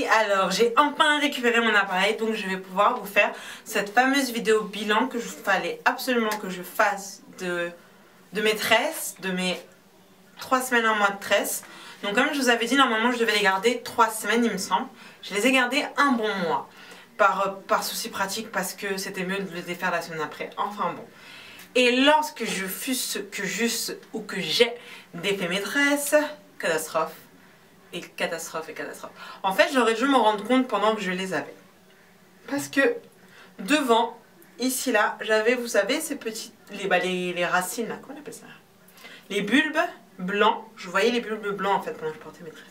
Oui, alors j'ai enfin récupéré mon appareil, donc je vais pouvoir vous faire cette fameuse vidéo bilan que je fallait absolument que je fasse de mes tresses, de mes 3 semaines, un mois de tresses. Donc comme je vous avais dit, normalement je devais les garder 3 semaines il me semble. Je les ai gardées un bon mois, par souci pratique, parce que c'était mieux de les défaire la semaine après, enfin bon. Et lorsque je fusse que juste ou que j'ai défait mes tresses, catastrophe. Et catastrophe et catastrophe. En fait, j'aurais dû me rendre compte pendant que je les avais. Parce que devant, ici là, j'avais, vous savez, ces petites, les racines là, comment on appelle ça? Les bulbes blancs. Je voyais les bulbes blancs en fait pendant que je portais mes tresses.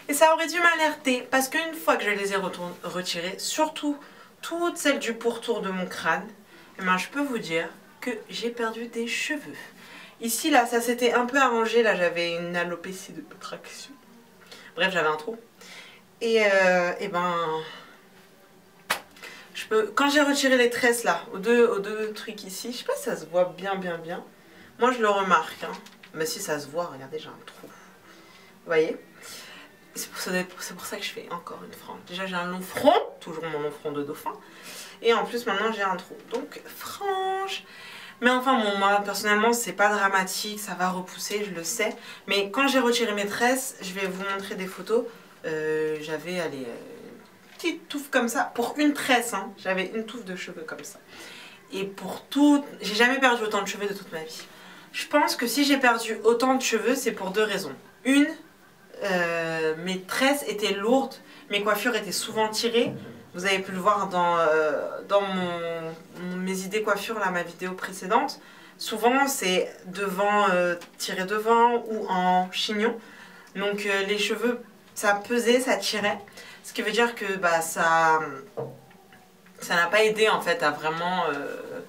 Et ça aurait dû m'alerter parce qu'une fois que je les ai retirées, surtout toutes celles du pourtour de mon crâne, eh ben, je peux vous dire que j'ai perdu des cheveux. Ici là, ça s'était un peu arrangé. Là, j'avais une alopécie de traction. Bref, j'avais un trou. Et ben, quand j'ai retiré les tresses là, aux deux trucs ici, je sais pas si ça se voit bien. Moi, je le remarque. Hein. Mais si ça se voit, regardez, j'ai un trou. Vous voyez? C'est pour ça que je fais encore une frange. Déjà, j'ai un long front, toujours mon long front de dauphin. Et en plus, maintenant, j'ai un trou. Donc, frange. Mais enfin, bon, moi, personnellement, c'est pas dramatique, ça va repousser, je le sais. Mais quand j'ai retiré mes tresses, je vais vous montrer des photos. J'avais, allez, une petite touffe comme ça. Pour une tresse, hein, j'avais une touffe de cheveux comme ça. Et pour tout... J'ai jamais perdu autant de cheveux de toute ma vie. Je pense que si j'ai perdu autant de cheveux, c'est pour deux raisons. Une, mes tresses étaient lourdes, mes coiffures étaient souvent tirées. Vous avez pu le voir dans mes idées coiffure, là, ma vidéo précédente. Souvent, c'est devant, tiré devant ou en chignon. Donc, les cheveux, ça pesait, ça tirait. Ce qui veut dire que bah, ça n'a pas aidé, en fait, à vraiment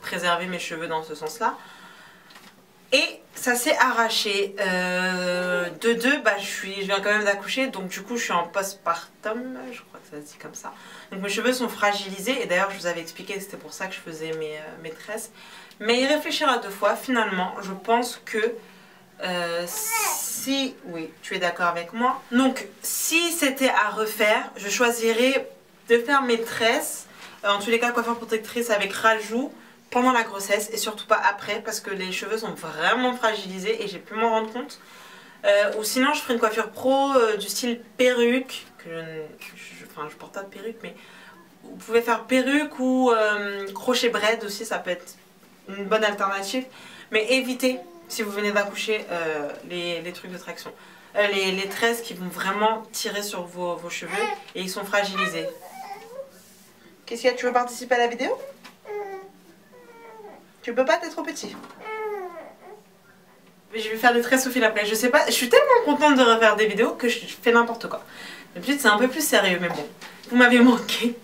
préserver mes cheveux dans ce sens-là. Et ça s'est arraché. De deux, bah, je viens quand même d'accoucher, donc du coup je suis en postpartum, je crois que ça se dit comme ça. Donc mes cheveux sont fragilisés, et d'ailleurs je vous avais expliqué que c'était pour ça que je faisais mes tresses. Mais y réfléchir à deux fois, finalement, je pense que si... Oui, tu es d'accord avec moi. Donc si c'était à refaire, je choisirais de faire mes tresses, en tous les cas coiffure protectrice avec rajout, pendant la grossesse et surtout pas après parce que les cheveux sont vraiment fragilisés et j'ai pu m'en rendre compte. Ou sinon je ferai une coiffure pro du style perruque, que je porte pas de perruque, mais vous pouvez faire perruque ou crochet braid aussi, ça peut être une bonne alternative. Mais évitez, si vous venez d'accoucher, les trucs de traction. Les tresses qui vont vraiment tirer sur vos cheveux et ils sont fragilisés. Qu'est-ce qu'il y a? Tu veux participer à la vidéo? Tu peux pas, t'es trop petit. Je vais faire des tresses au fil après. Je sais pas, je suis tellement contente de refaire des vidéos que je fais n'importe quoi. D'habitude c'est un peu plus sérieux, mais bon, vous m'avez manqué.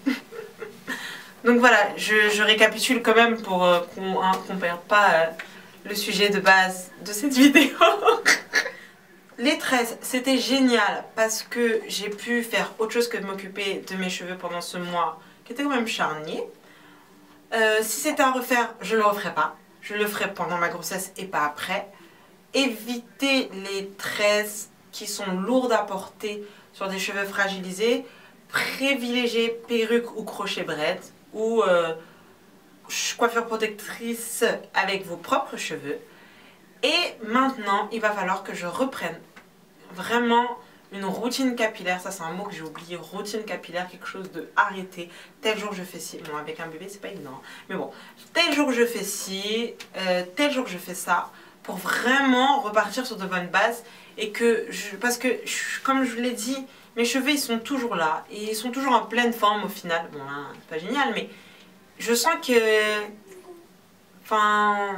Donc voilà, je récapitule quand même pour qu'on perde pas le sujet de base de cette vidéo. Les tresses, c'était génial parce que j'ai pu faire autre chose que de m'occuper de mes cheveux pendant ce mois qui était quand même charnier. Si c'était à refaire, je ne le referai pas. Je le ferai pendant ma grossesse et pas après. Évitez les tresses qui sont lourdes à porter sur des cheveux fragilisés. Privilégiez perruque ou crochet braid ou coiffure protectrice avec vos propres cheveux. Et maintenant, il va falloir que je reprenne vraiment une routine capillaire. Ça c'est un mot que j'ai oublié, routine capillaire, quelque chose de arrêté. Tel jour je fais ci, bon avec un bébé c'est pas évident, mais bon, tel jour je fais ci, tel jour je fais ça, pour vraiment repartir sur de bonnes bases. Et que parce que comme je vous l'ai dit, mes cheveux ils sont toujours là, et ils sont toujours en pleine forme au final. Bon là, c'est pas génial, mais je sens que, enfin,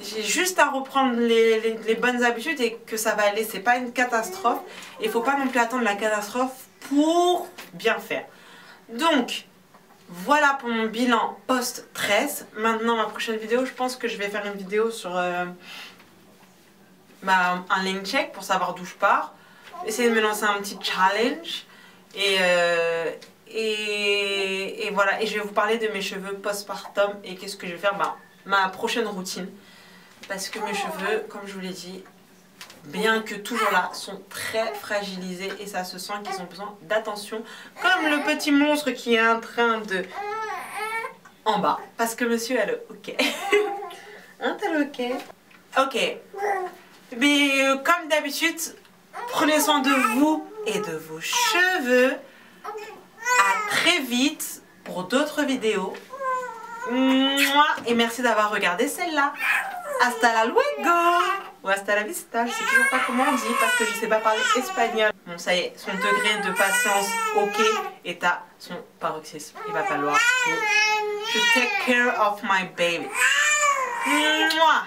j'ai juste à reprendre les bonnes habitudes et que ça va aller. C'est pas une catastrophe. Et il faut pas non plus attendre la catastrophe pour bien faire. Donc, voilà pour mon bilan post-tresse. Maintenant, ma prochaine vidéo, je pense que je vais faire une vidéo sur un lane check pour savoir d'où je pars. Essayer de me lancer un petit challenge. Et voilà. Et je vais vous parler de mes cheveux postpartum et qu'est-ce que je vais faire. Ma prochaine routine. Parce que mes cheveux, comme je vous l'ai dit, bien que toujours là, sont très fragilisés et ça se sent qu'ils ont besoin d'attention. Comme le petit monstre qui est en train de... en bas. Parce que monsieur a le ok. Hein, t'as le ok? Ok. Mais comme d'habitude, prenez soin de vous et de vos cheveux. À très vite pour d'autres vidéos. Mouah, et merci d'avoir regardé celle-là. Hasta la luego. Ou hasta la vista, je sais toujours pas comment on dit parce que je sais pas parler espagnol. Bon, ça y est, son degré de patience ok est à son paroxysme. Il va falloir que je take care of my baby. Mouah.